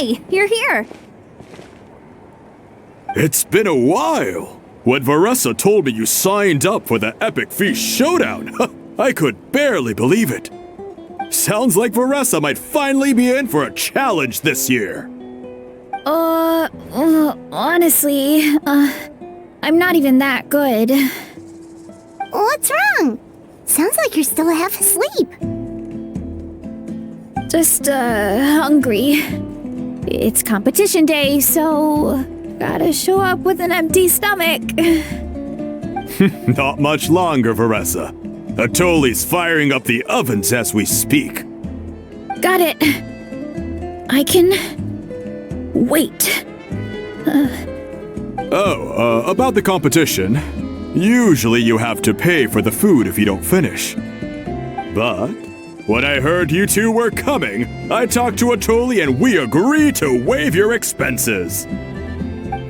Hey, you're here. It's been a while. When Varessa told me you signed up for the Epic Feast Showdown, I could barely believe it. Sounds like Varessa might finally be in for a challenge this year. Honestly, I'm not even that good. What's wrong? Sounds like you're still half asleep. Just, hungry. It's competition day, so gotta show up with an empty stomach. Not much longer, Varessa. Atoli's firing up the ovens as we speak. Got it. I can wait. About the competition. Usually you have to pay for the food if you don't finish. But when I heard you two were coming, I talked to Atoli and we agreed to waive your expenses.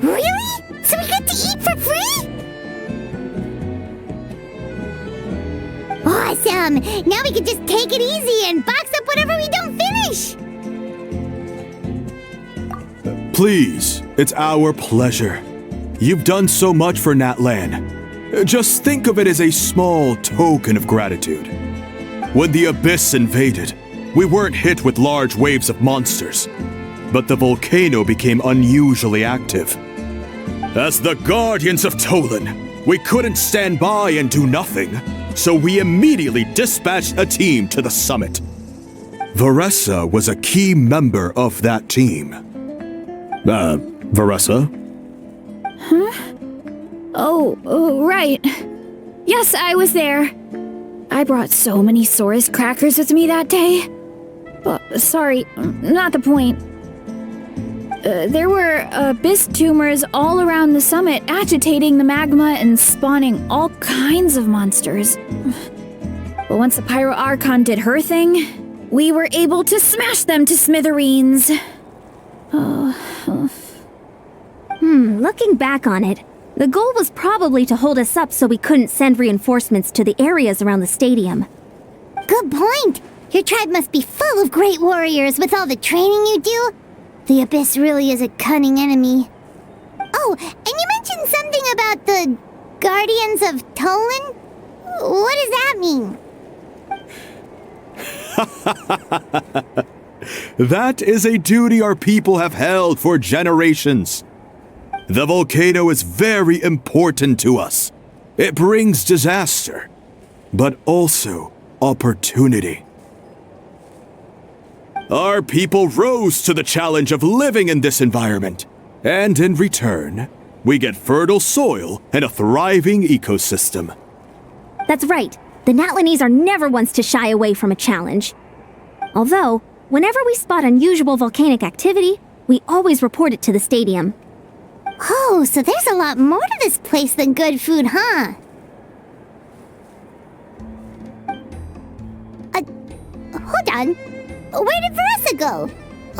Really? So we get to eat for free? Awesome! Now we can just take it easy and box up whatever we don't finish! Please, it's our pleasure. You've done so much for Natlan. Just think of it as a small token of gratitude. When the Abyss invaded, we weren't hit with large waves of monsters, but the volcano became unusually active. As the Guardians of Tolan, we couldn't stand by and do nothing, so we immediately dispatched a team to the summit. Varessa was a key member of that team. Varessa? Huh? Oh, right. Yes, I was there. I brought so many Saurus crackers with me that day. Sorry, not the point. There were abyss tumors all around the summit, agitating the magma and spawning all kinds of monsters. But once the Pyro Archon did her thing, we were able to smash them to smithereens. Looking back on it, the goal was probably to hold us up so we couldn't send reinforcements to the areas around the stadium. Good point! Your tribe must be full of great warriors with all the training you do. The Abyss really is a cunning enemy. Oh, and you mentioned something about the Guardians of Tolan? What does that mean? That is a duty our people have held for generations. The volcano is very important to us. It brings disaster, but also opportunity. Our people rose to the challenge of living in this environment, and in return, we get fertile soil and a thriving ecosystem. That's right. The Natlanese are never ones to shy away from a challenge. Although, whenever we spot unusual volcanic activity, we always report it to the stadium. Oh, so there's a lot more to this place than good food, huh? Hold on. Where did Varessa go?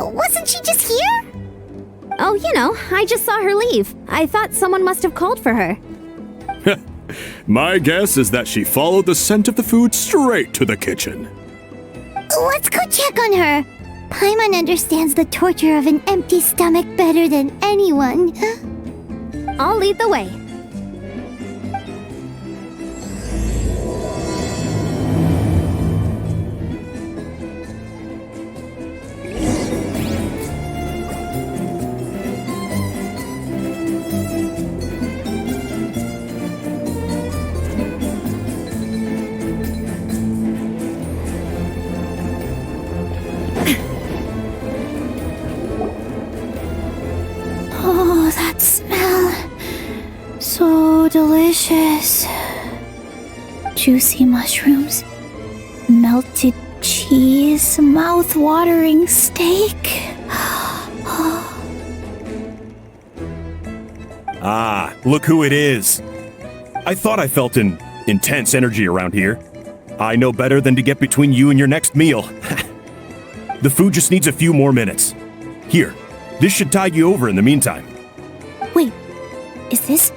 Wasn't she just here? Oh, I just saw her leave. I thought someone must have called for her. My guess is that she followed the scent of the food straight to the kitchen. Let's go check on her. Paimon understands the torture of an empty stomach better than anyone. I'll lead the way. Oh, that smell. So delicious. Juicy mushrooms, melted cheese, mouth-watering steak. Ah, look who it is. I thought I felt an intense energy around here. I know better than to get between you and your next meal. The food just needs a few more minutes. Here, this should tide you over in the meantime. Wait, is this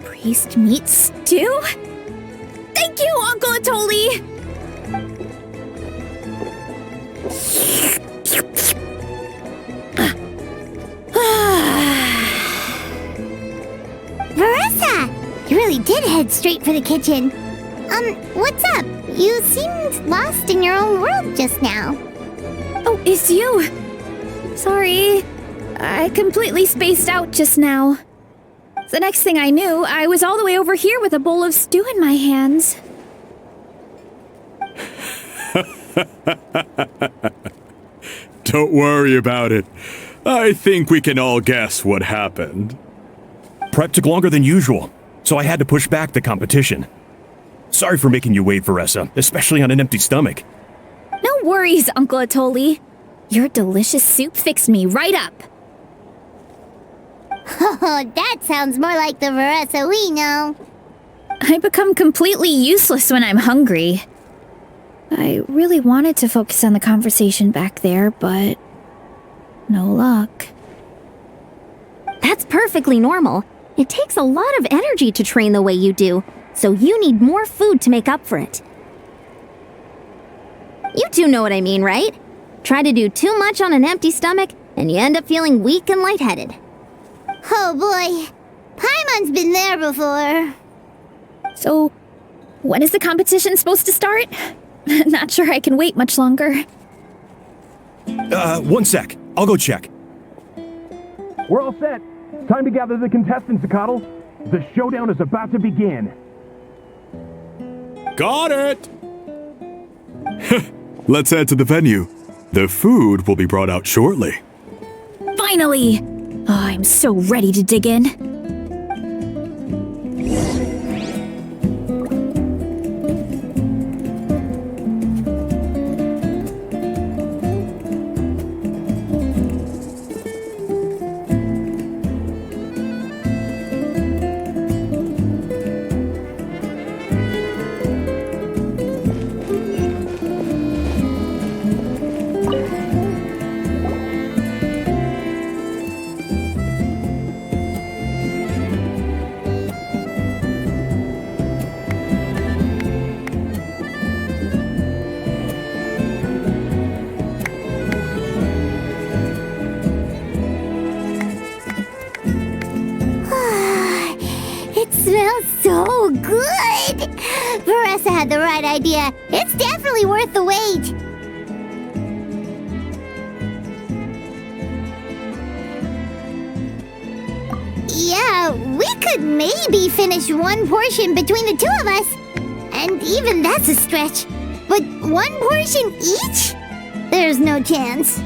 priest meat stew? Thank you, Uncle Atoli! You really did head straight for the kitchen. What's up? You seemed lost in your own world just now. Oh, it's you. Sorry. I completely spaced out just now. The next thing I knew, I was all the way over here with a bowl of stew in my hands. Don't worry about it. I think we can all guess what happened. Prep took longer than usual, so I had to push back the competition. Sorry for making you wait, Veressa, especially on an empty stomach. No worries, Uncle Atoli. Your delicious soup fixed me right up. Oh, that sounds more like the Veressa we know. I become completely useless when I'm hungry. I really wanted to focus on the conversation back there, but no luck. That's perfectly normal. It takes a lot of energy to train the way you do, so you need more food to make up for it. You two know what I mean, right? Try to do too much on an empty stomach, and you end up feeling weak and lightheaded. Oh boy, Paimon's been there before. So, when is the competition supposed to start? Not sure I can wait much longer. 1 sec. I'll go check. We're all set. Time to gather the contestants, Zacatl. The showdown is about to begin. Got it! Let's head to the venue. The food will be brought out shortly. Finally! Oh, I'm so ready to dig in. It smells so good! Veressa had the right idea. It's definitely worth the wait. Yeah, we could maybe finish one portion between the two of us. And even that's a stretch. But one portion each? There's no chance.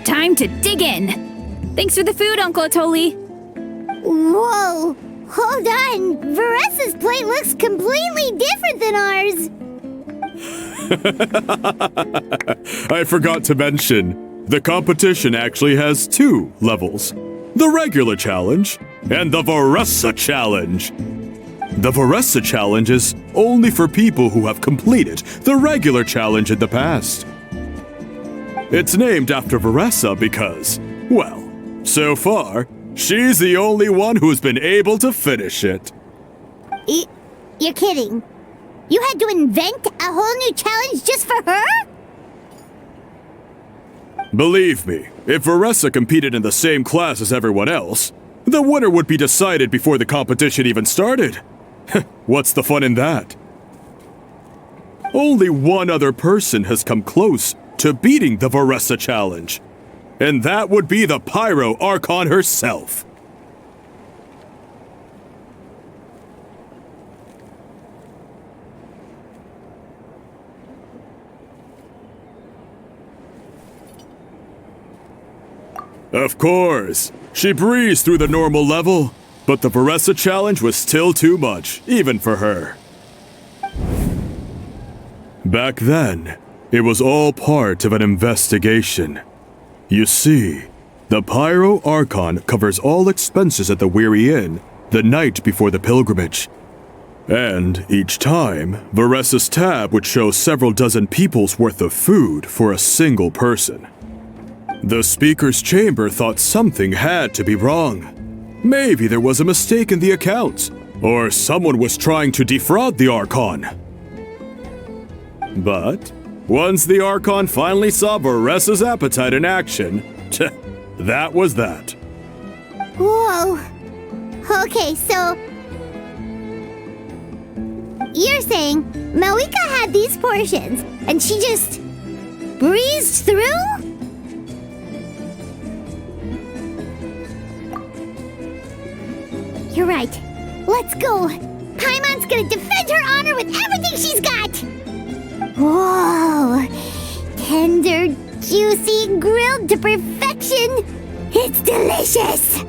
Time to dig in. Thanks for the food, Uncle Atoli. Whoa! Hold on! Veressa's plate looks completely different than ours! I forgot to mention, the competition actually has 2 levels. The regular challenge and the Veressa challenge. The Veressa challenge is only for people who have completed the regular challenge in the past. It's named after Veressa because, well, so far, she's the only one who's been able to finish it. You're kidding. You had to invent a whole new challenge just for her? Believe me, if Veressa competed in the same class as everyone else, the winner would be decided before the competition even started. What's the fun in that? Only one other person has come close to beating the Veressa challenge, and that would be the Pyro Archon herself. Of course, she breezed through the normal level, but the Veressa challenge was still too much, even for her. Back then, it was all part of an investigation. You see, the Pyro Archon covers all expenses at the Weary Inn the night before the pilgrimage. And each time, Veressa's tab would show several dozen people's worth of food for a single person. The speaker's chamber thought something had to be wrong. Maybe there was a mistake in the accounts, or someone was trying to defraud the Archon. But once the Archon finally saw Veressa's appetite in action, that was that. Whoa. Okay, so you're saying Malika had these portions, and she just breezed through? You're right. Let's go. Paimon's gonna defend her honor with everything she's got! Whoa! Tender, juicy, grilled to perfection! It's delicious!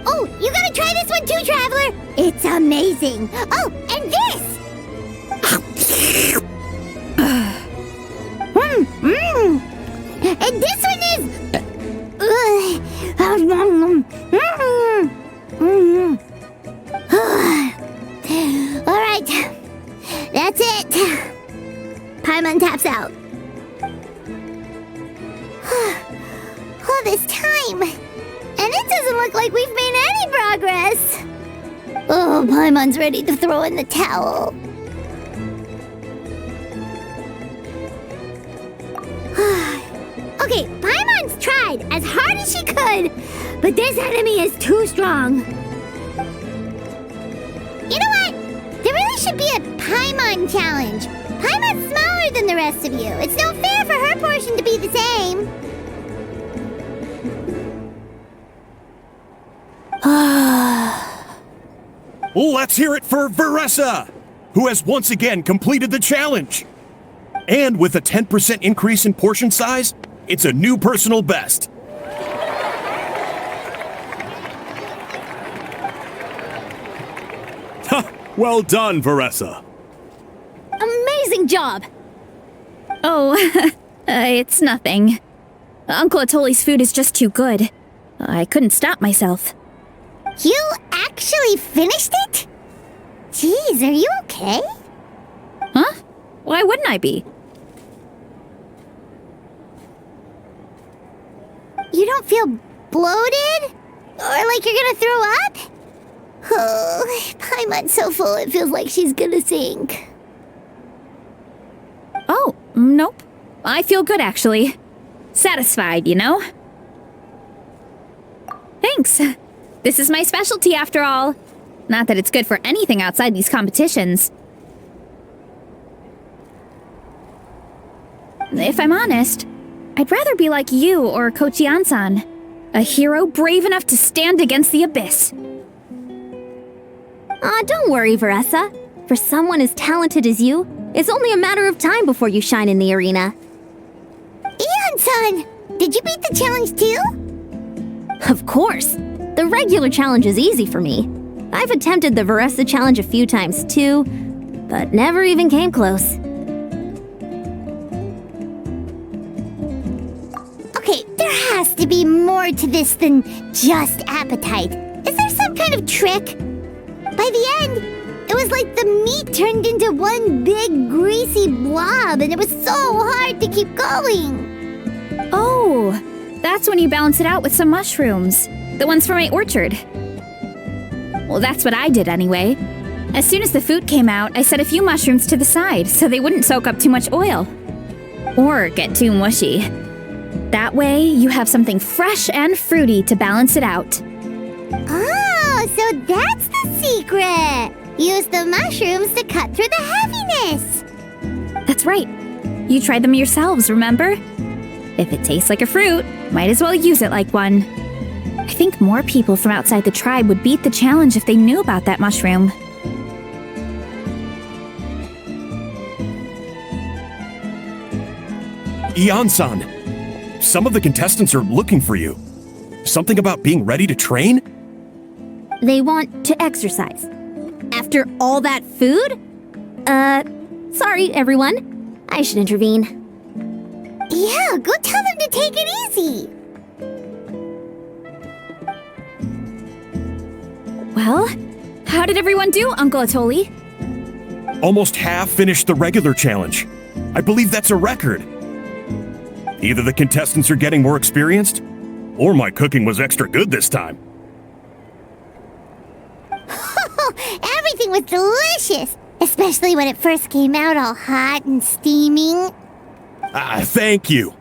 Oh, you gotta try this one too, Traveler! It's amazing! Oh, and this! And this one is... Alright, that's it. Paimon taps out. All this time, and it doesn't look like we've made any progress. Oh, Paimon's ready to throw in the towel. Okay, Paimon's tried as hard as she could, but this enemy is too strong. You know what? There really should be a Paimon challenge. Paimon's smaller than the rest of you. It's no fair for her portion to be the same. Let's hear it for Veressa, who has once again completed the challenge. And with a 10% increase in portion size, it's a new personal best. Well done, Veressa. Amazing job! Oh, it's nothing. Uncle Atoli's food is just too good. I couldn't stop myself. You actually finished it? Jeez, are you okay? Huh? Why wouldn't I be? You don't feel bloated? Or like you're gonna throw up? Oh, Paimon's so full it feels like she's gonna sink. Oh, nope. I feel good, actually. Satisfied, you know? Thanks. This is my specialty, after all. Not that it's good for anything outside these competitions. If I'm honest, I'd rather be like you or Kochi-an-san. A hero brave enough to stand against the abyss. Don't worry, Veressa. For someone as talented as you, it's only a matter of time before you shine in the arena. Ian-san, did you beat the challenge too? Of course! The regular challenge is easy for me. I've attempted the Veressa challenge a few times too, but never even came close. Okay, there has to be more to this than just appetite. Is there some kind of trick? By the end, it was like the meat turned into one big greasy blob and it was so hard to keep going. Oh, that's when you balance it out with some mushrooms. The ones from my orchard. Well, that's what I did anyway. As soon as the food came out, I set a few mushrooms to the side so they wouldn't soak up too much oil. Or get too mushy. That way, you have something fresh and fruity to balance it out. Oh, so that's the secret! Use the mushrooms to cut through the heaviness! That's right. You tried them yourselves, remember? If it tastes like a fruit, might as well use it like one. I think more people from outside the tribe would beat the challenge if they knew about that mushroom. Ian-san, some of the contestants are looking for you. Something about being ready to train? They want to exercise. After all that food? Sorry, everyone. I should intervene. Yeah, go tell them to take it easy! Well, how did everyone do, Uncle Atoli? Almost half finished the regular challenge. I believe that's a record. Either the contestants are getting more experienced, or my cooking was extra good this time. Everything was delicious! Especially when it first came out all hot and steaming. Thank you.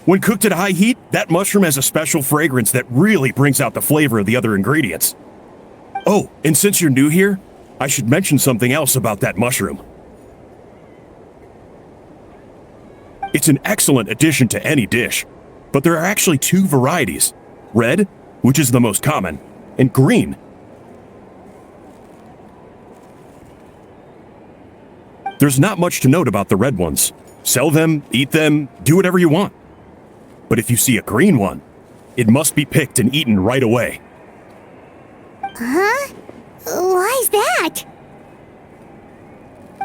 When cooked at high heat, that mushroom has a special fragrance that really brings out the flavor of the other ingredients. Oh, and since you're new here, I should mention something else about that mushroom. It's an excellent addition to any dish, but there are actually two varieties: red, which is the most common, and green. There's not much to note about the red ones. Sell them, eat them, do whatever you want. But if you see a green one, it must be picked and eaten right away. Huh? Why's that?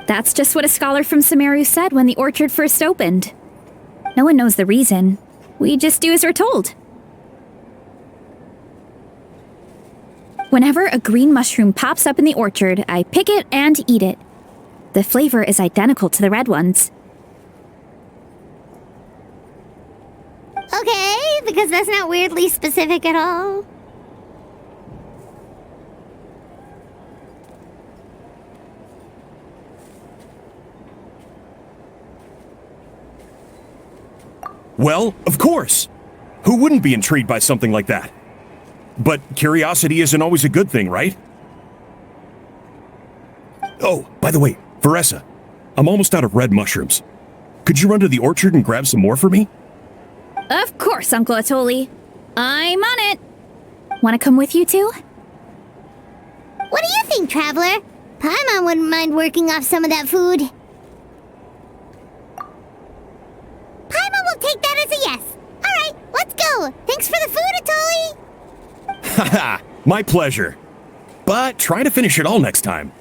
That's just what a scholar from Sumeru said when the orchard first opened. No one knows the reason. We just do as we're told. Whenever a green mushroom pops up in the orchard, I pick it and eat it. The flavor is identical to the red ones. Okay, because that's not weirdly specific at all. Well, of course! Who wouldn't be intrigued by something like that? But curiosity isn't always a good thing, right? Oh, by the way, Veressa, I'm almost out of red mushrooms. Could you run to the orchard and grab some more for me? Of course, Uncle Atoli. I'm on it. Want to come with you too? What do you think, Traveler? Paimon wouldn't mind working off some of that food. Paimon will take that as a yes. Alright, let's go. Thanks for the food, Atoli. Haha, my pleasure. But try to finish it all next time.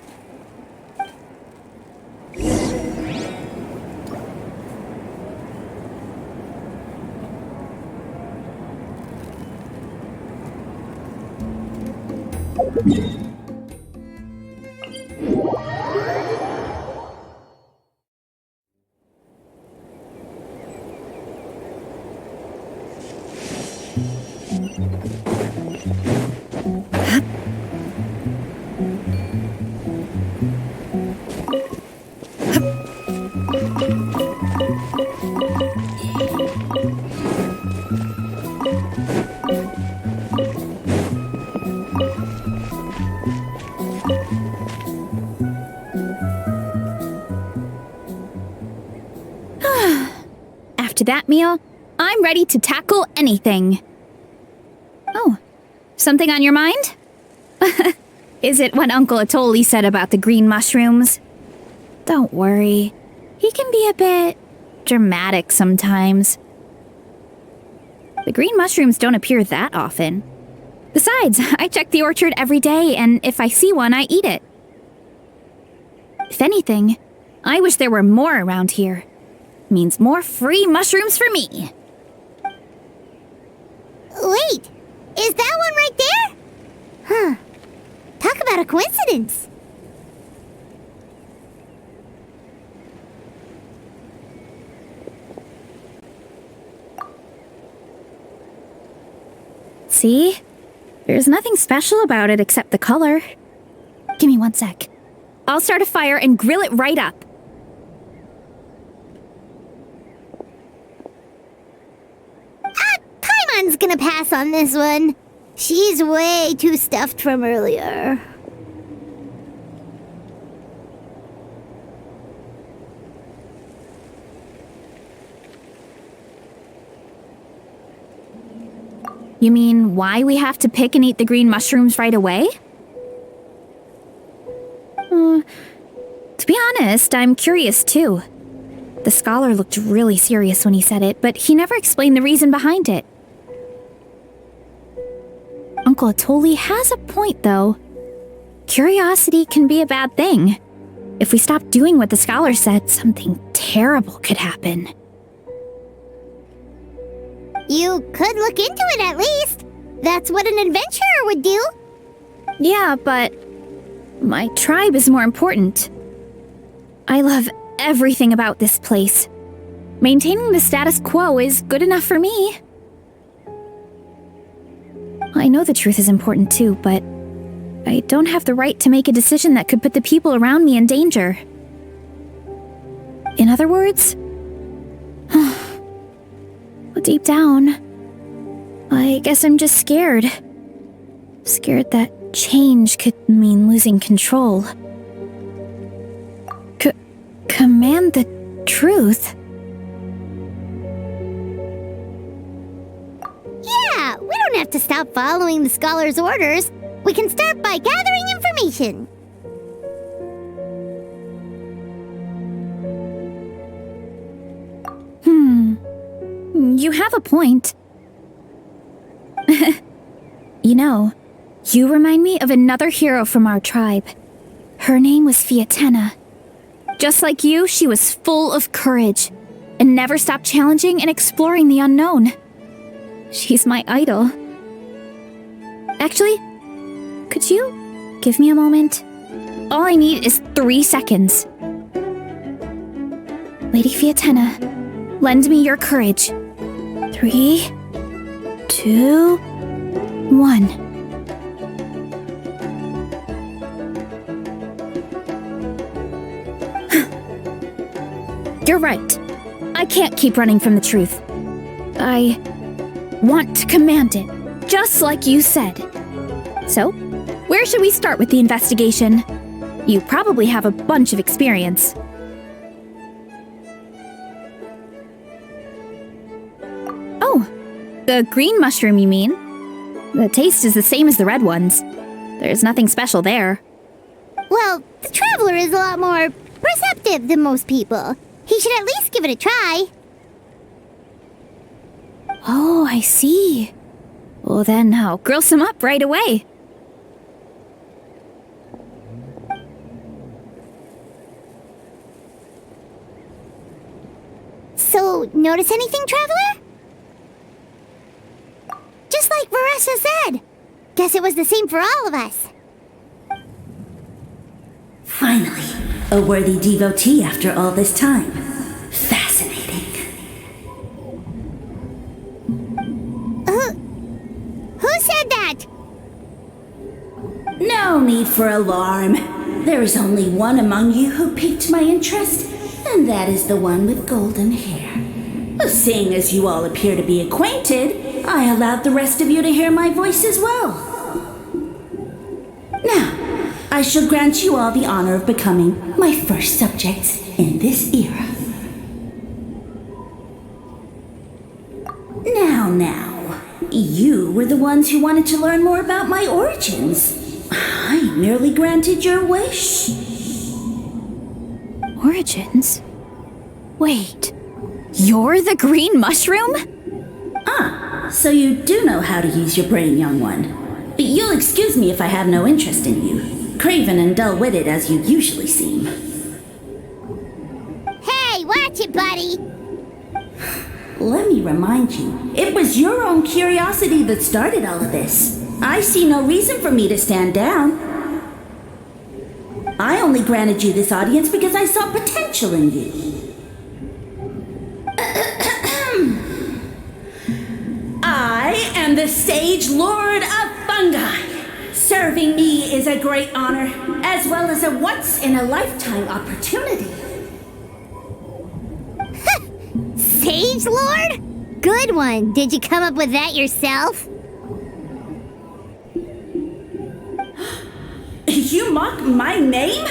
After that meal, I'm ready to tackle anything. Oh, something on your mind? Is it what Uncle Atoli said about the green mushrooms? Don't worry. He can be a bit dramatic sometimes. The green mushrooms don't appear that often. Besides, I check the orchard every day, and if I see one, I eat it. If anything, I wish there were more around here. Means more free mushrooms for me. Wait, is that one right there? Huh. Talk about a coincidence. See? There's nothing special about it except the color. Give me 1 sec. I'll start a fire and grill it right up. Paimon's gonna pass on this one. She's way too stuffed from earlier. You mean why we have to pick and eat the green mushrooms right away? To be honest, I'm curious too. The scholar looked really serious when he said it, but he never explained the reason behind it. Uncle Atoli has a point, though. Curiosity can be a bad thing. If we stop doing what the scholar said, something terrible could happen. You could look into it at least. That's what an adventurer would do. Yeah, but my tribe is more important. I love everything about this place. Maintaining the status quo is good enough for me. I know the truth is important too, but I don't have the right to make a decision that could put the people around me in danger. In other words, deep down, I guess I'm just scared. Scared that change could mean losing control. Command the truth? Yeah, we don't have to stop following the scholar's orders. We can start by gathering information. You have a point. You know, you remind me of another hero from our tribe. Her name was Fiatena. Just like you, she was full of courage and never stopped challenging and exploring the unknown. She's my idol. Actually, could you give me a moment? All I need is 3 seconds. Lady Fiatena, lend me your courage. 3, 2, 1. You're right. I can't keep running from the truth. I want to command it, just like you said. So, where should we start with the investigation? You probably have a bunch of experience. Oh, the green mushroom, you mean? The taste is the same as the red ones. There's nothing special there. Well, the traveler is a lot more perceptive than most people. He should at least give it a try. Oh, I see. Well, then I'll grill some up right away. So, notice anything, traveler? Just like Varessa said. Guess it was the same for all of us. Finally, a worthy devotee after all this time. Fascinating. Who said that? No need for alarm. There is only one among you who piqued my interest, and that is the one with golden hair. Seeing as you all appear to be acquainted, I allowed the rest of you to hear my voice as well. Now, I shall grant you all the honor of becoming my first subjects in this era. Now, you were the ones who wanted to learn more about my origins. I merely granted your wish. Origins? Wait, you're the green mushroom? So you do know how to use your brain, young one. But you'll excuse me if I have no interest in you, craven and dull-witted as you usually seem. Hey, watch it, buddy. Let me remind you, it was your own curiosity that started all of this. I see no reason for me to stand down. I only granted you this audience because I saw potential in you. I am the Sage Lord of Fungi. Serving me is a great honor, as well as a once-in-a-lifetime opportunity. Sage Lord? Good one. Did you come up with that yourself? You mock my name?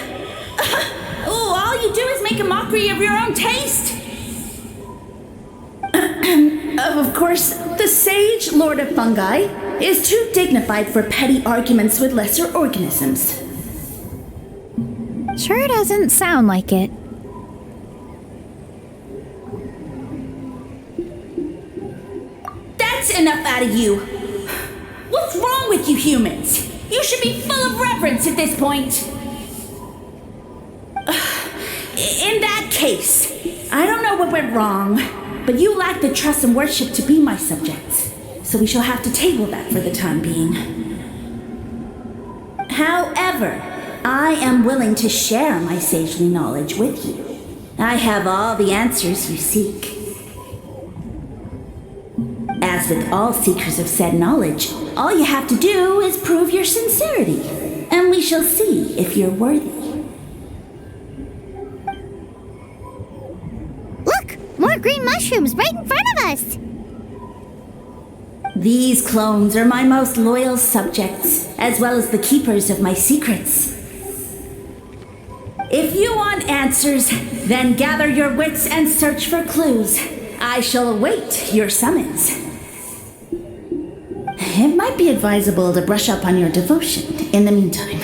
All you do is make a mockery of your own taste. Of course, the Sage Lord of Fungi is too dignified for petty arguments with lesser organisms. Sure doesn't sound like it. That's enough out of you. What's wrong with you humans? You should be full of reverence at this point. In that case, I don't know what went wrong, but you lack the trust and worship to be my subjects, so we shall have to table that for the time being. However, I am willing to share my sagely knowledge with you. I have all the answers you seek. As with all seekers of said knowledge, all you have to do is prove your sincerity, and we shall see if you're worthy. Look! More green mushrooms right in front of us! These clones are my most loyal subjects, as well as the keepers of my secrets. If you want answers, then gather your wits and search for clues. I shall await your summons. It might be advisable to brush up on your devotion in the meantime.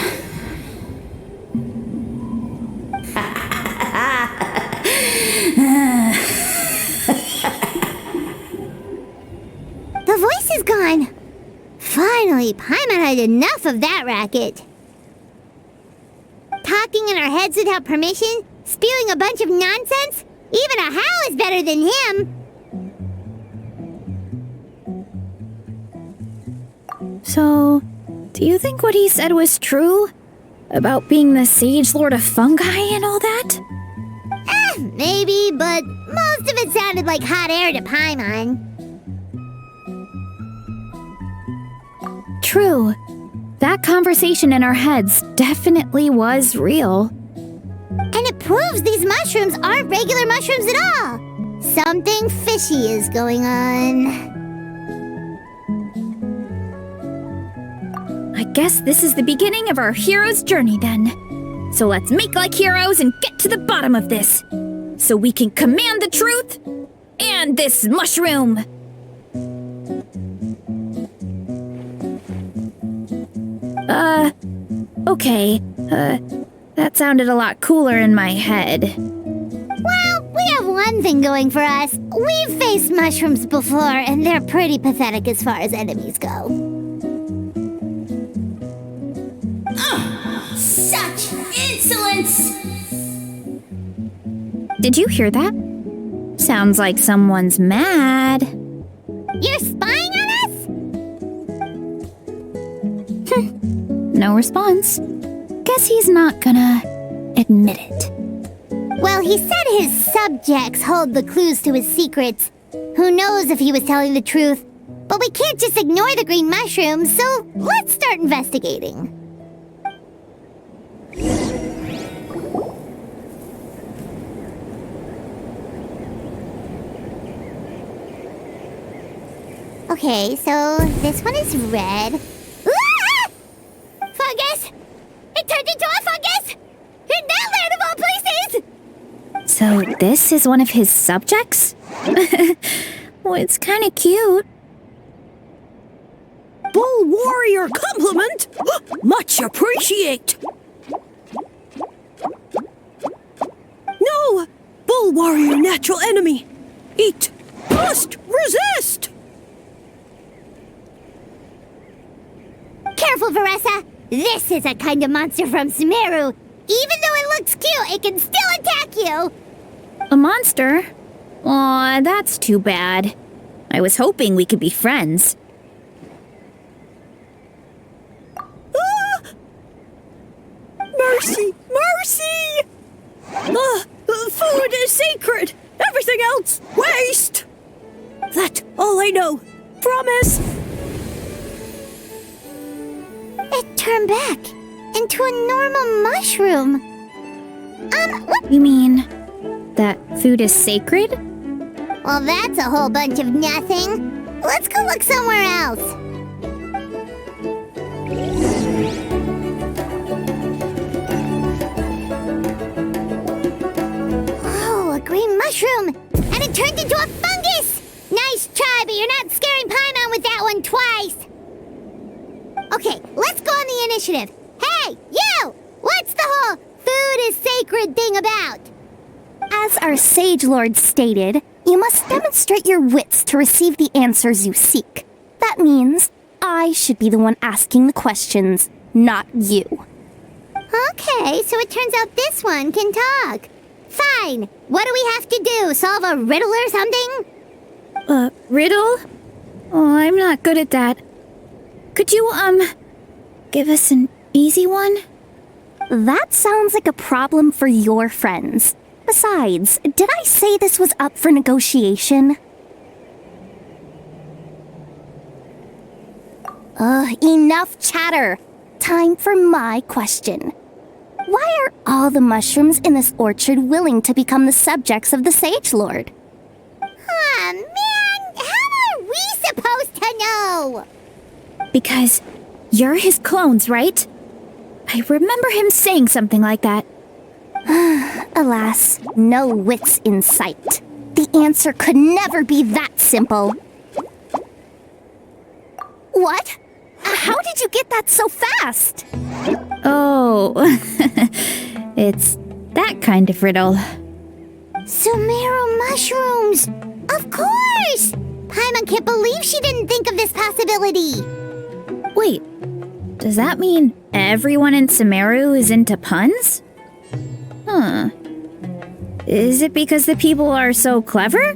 The voice is gone. Finally, Paimon had enough of that racket. Talking in our heads without permission, spewing a bunch of nonsense. Even a How is better than him. So, do you think what he said was true? About being the Sage Lord of Fungi and all that? Maybe, but most of it sounded like hot air to Paimon. True. That conversation in our heads definitely was real. And it proves these mushrooms aren't regular mushrooms at all. Something fishy is going on. I guess this is the beginning of our hero's journey then. So let's make like heroes and get to the bottom of this. So we can command the truth and this mushroom. Okay. That sounded a lot cooler in my head. Well, we have one thing going for us. We've faced mushrooms before, and they're pretty pathetic as far as enemies go. Such insolence! Did you hear that? Sounds like someone's mad. You're spying on us? No response. Guess he's not gonna admit it. Well, he said his subjects hold the clues to his secrets. Who knows if he was telling the truth? But we can't just ignore the green mushrooms, so let's start investigating. Okay, so this one is red. Ah! Fungus! It turned into a fungus! In that land of all places! So this is one of his subjects? Well, it's kind of cute. Bull warrior compliment! Much appreciate! No! Bull warrior natural enemy! Eat! Must resist! Careful, Veressa! This is a kind of monster from Sumeru. Even though it looks cute, it can still attack you! A monster? Aw, that's too bad. I was hoping we could be friends. Ah! Mercy! Mercy! Food is sacred! Everything else, waste! That's all I know. Promise! It turned back into a normal mushroom. What? You mean that food is sacred? Well, that's a whole bunch of nothing. Let's go look somewhere else. Oh, a green mushroom! And it turned into a fungus! Nice try, but you're not scaring Paimon with that one twice. Okay, let's go on the initiative. Hey, you! What's the whole food is sacred thing about? As our Sage Lord stated, you must demonstrate your wits to receive the answers you seek. That means I should be the one asking the questions, not you. Okay, so it turns out this one can talk. Fine. What do we have to do? Solve a riddle or something? Riddle? Oh, I'm not good at that. Could you, give us an easy one? That sounds like a problem for your friends. Besides, did I say this was up for negotiation? Enough chatter. Time for my question. Why are all the mushrooms in this orchard willing to become the subjects of the Sage Lord? Man, how are we supposed to know? How? Because you're his clones, right? I remember him saying something like that. Alas, no wits in sight. The answer could never be that simple. What? How did you get that so fast? Oh, it's that kind of riddle. Sumeru mushrooms! Of course! Paimon can't believe she didn't think of this possibility. Wait, does that mean everyone in Sumeru is into puns? Huh. Is it because the people are so clever?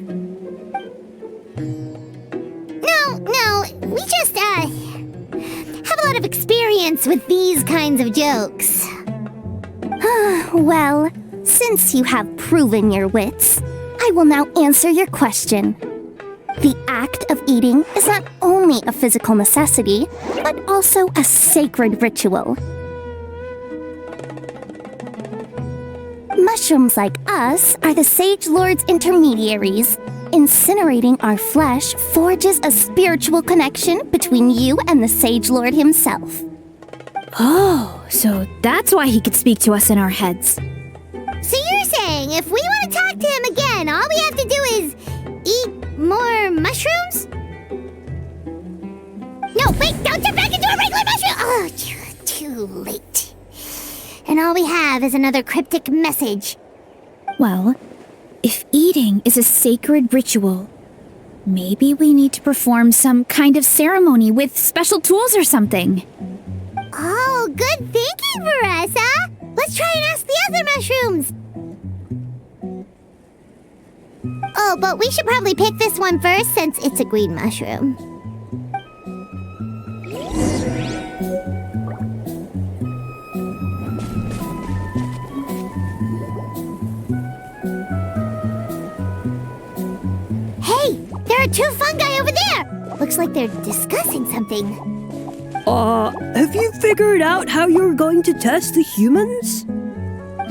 No, we just, have a lot of experience with these kinds of jokes. Well, since you have proven your wits, I will now answer your question. The act of eating is not only a physical necessity, but also a sacred ritual. Mushrooms like us are the Sage Lord's intermediaries. Incinerating our flesh forges a spiritual connection between you and the Sage Lord himself. Oh, so that's why he could speak to us in our heads. So you're saying if we want to talk to him again, all we have to do is eat more mushrooms? No, wait, don't turn back into a regular mushroom! Oh, too late. And all we have is another cryptic message. Well, if eating is a sacred ritual, maybe we need to perform some kind of ceremony with special tools or something. Oh, good thinking, Veressa! Let's try and ask the other mushrooms! Oh, but we should probably pick this one first since it's a green mushroom. Hey, there are two fungi over there! Looks like they're discussing something. Have you figured out how you're going to test the humans?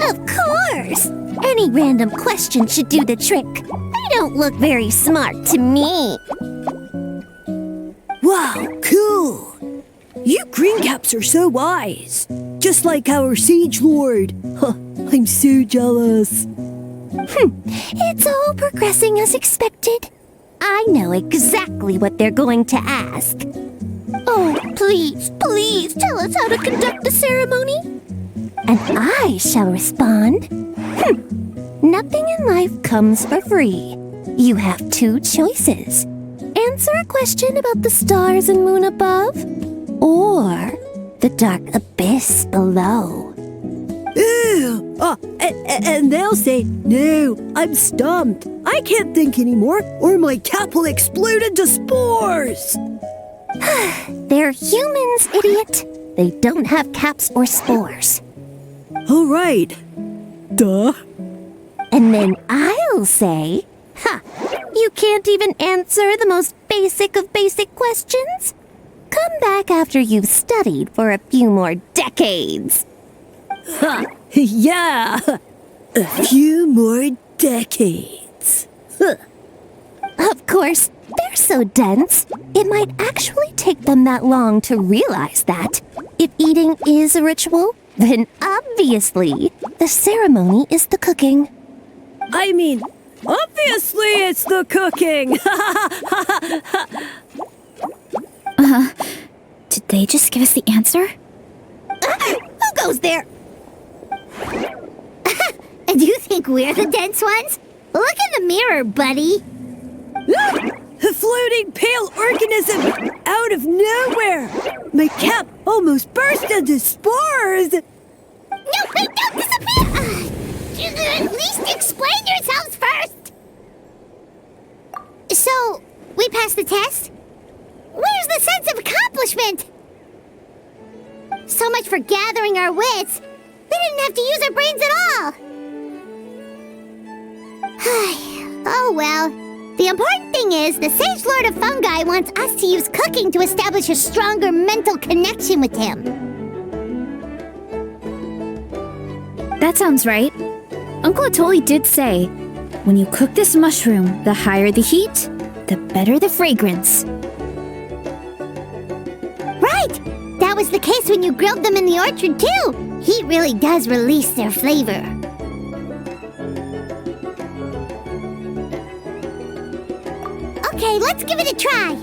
Of course! Any random question should do the trick. They don't look very smart to me. Wow, cool! You green caps are so wise. Just like our Sage Lord. Huh, I'm so jealous. It's all progressing as expected. I know exactly what they're going to ask. Oh, please tell us how to conduct the ceremony. And I shall respond. Nothing in life comes for free. You have two choices. Answer a question about the stars and moon above, or the dark abyss below. Ew! And they'll say, no, I'm stumped. I can't think anymore, or my cap will explode into spores. They're humans, idiot. They don't have caps or spores. All right. Duh. And then I'll say, you can't even answer the most basic of basic questions? Come back after you've studied for a few more decades. Yeah. A few more decades. Of course, they're so dense, it might actually take them that long to realize that. If eating is a ritual, then obviously the ceremony is the cooking. I mean, obviously it's the cooking. Did they just give us the answer? Who goes there? Do you think we're the dense ones? Look in the mirror, buddy. A floating pale organism out of nowhere. My cap almost burst into spores. No, wait, don't disappear! At least explain yourselves first! So, we passed the test? Where's the sense of accomplishment? So much for gathering our wits. We didn't have to use our brains at all. Oh well. The important thing is the Sage Lord of Fungi wants us to use cooking to establish a stronger mental connection with him. That sounds right. Uncle Atoli did say, when you cook this mushroom, the higher the heat, the better the fragrance. was the case when you grilled them in the orchard, too. Heat really does release their flavor. Okay, let's give it a try.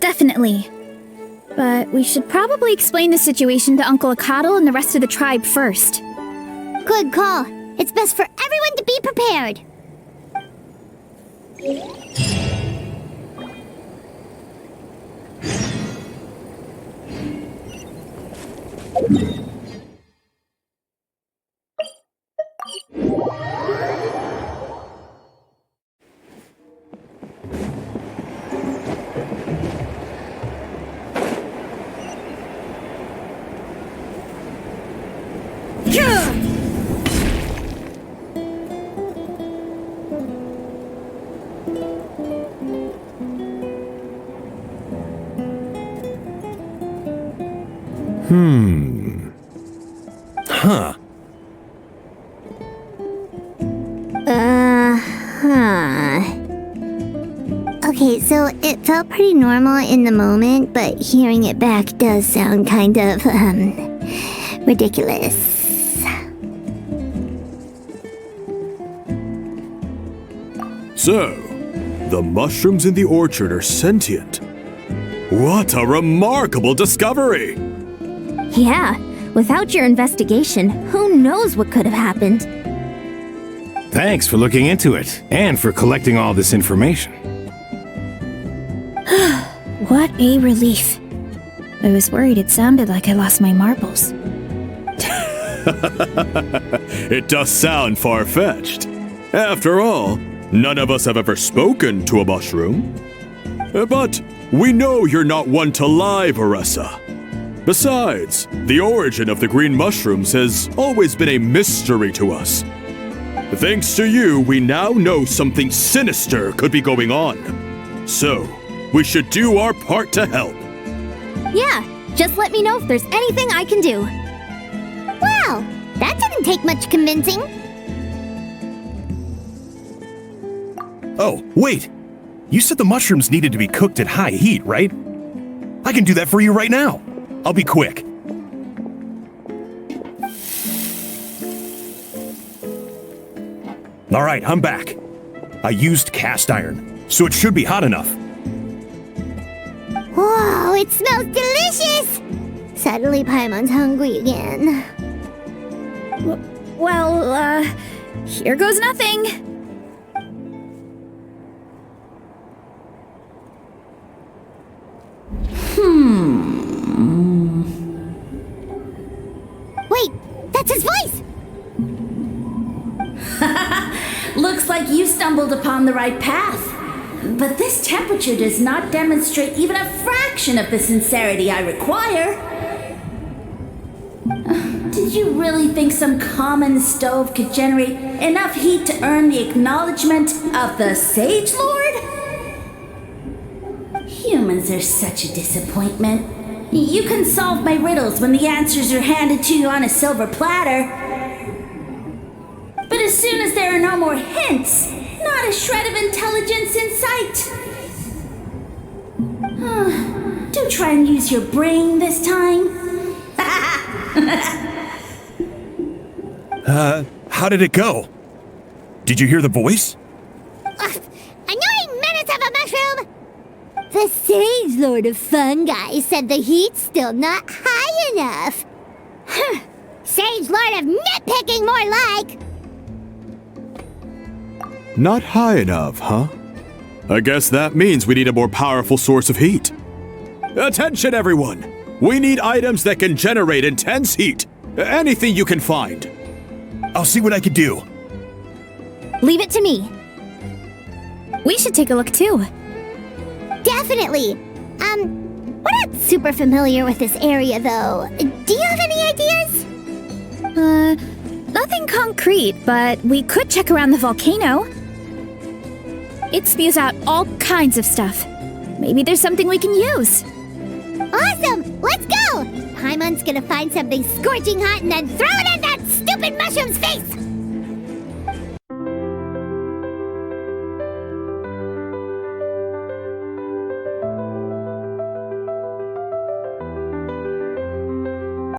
Definitely. But we should probably explain the situation to Uncle Akadal and the rest of the tribe first. Good call. It's best for everyone to be prepared. Huh. Okay, so it felt pretty normal in the moment, but hearing it back does sound kind of, ridiculous. So, the mushrooms in the orchard are sentient. What a remarkable discovery! Yeah, without your investigation, who knows what could have happened? Thanks for looking into it, and for collecting all this information. What a relief. I was worried it sounded like I lost my marbles. It does sound far-fetched. After all, none of us have ever spoken to a mushroom. But we know you're not one to lie, Varessa. Besides, the origin of the green mushrooms has always been a mystery to us. Thanks to you, we now know something sinister could be going on. So, we should do our part to help. Yeah, just let me know if there's anything I can do. Wow, that didn't take much convincing. Oh, wait! You said the mushrooms needed to be cooked at high heat, right? I can do that for you right now. I'll be quick. All right, I'm back. I used cast iron, so it should be hot enough. Whoa, it smells delicious! Suddenly Paimon's hungry again. Well, here goes nothing. Wait, that's his voice! Looks like you stumbled upon the right path. But this temperature does not demonstrate even a fraction of the sincerity I require. Did you really think some common stove could generate enough heat to earn the acknowledgement of the Sage Lord? Humans are such a disappointment. You can solve my riddles when the answers are handed to you on a silver platter. But as soon as there are no more hints, not a shred of intelligence in sight. Do try and use your brain this time. How did it go? Did you hear the voice? Annoying menace of a mushroom! The Sage Lord of Fungi said the heat's still not high enough. Sage Lord of Nitpicking, more like! Not high enough, huh? I guess that means we need a more powerful source of heat. Attention, everyone! We need items that can generate intense heat. Anything you can find. I'll see what I can do. Leave it to me. We should take a look too. Definitely! We're not super familiar with this area, though. Do you have any ideas? Nothing concrete, but we could check around the volcano. It spews out all kinds of stuff. Maybe there's something we can use. Awesome! Let's go! Paimon's gonna find something scorching hot and then throw it in that stupid mushroom's face!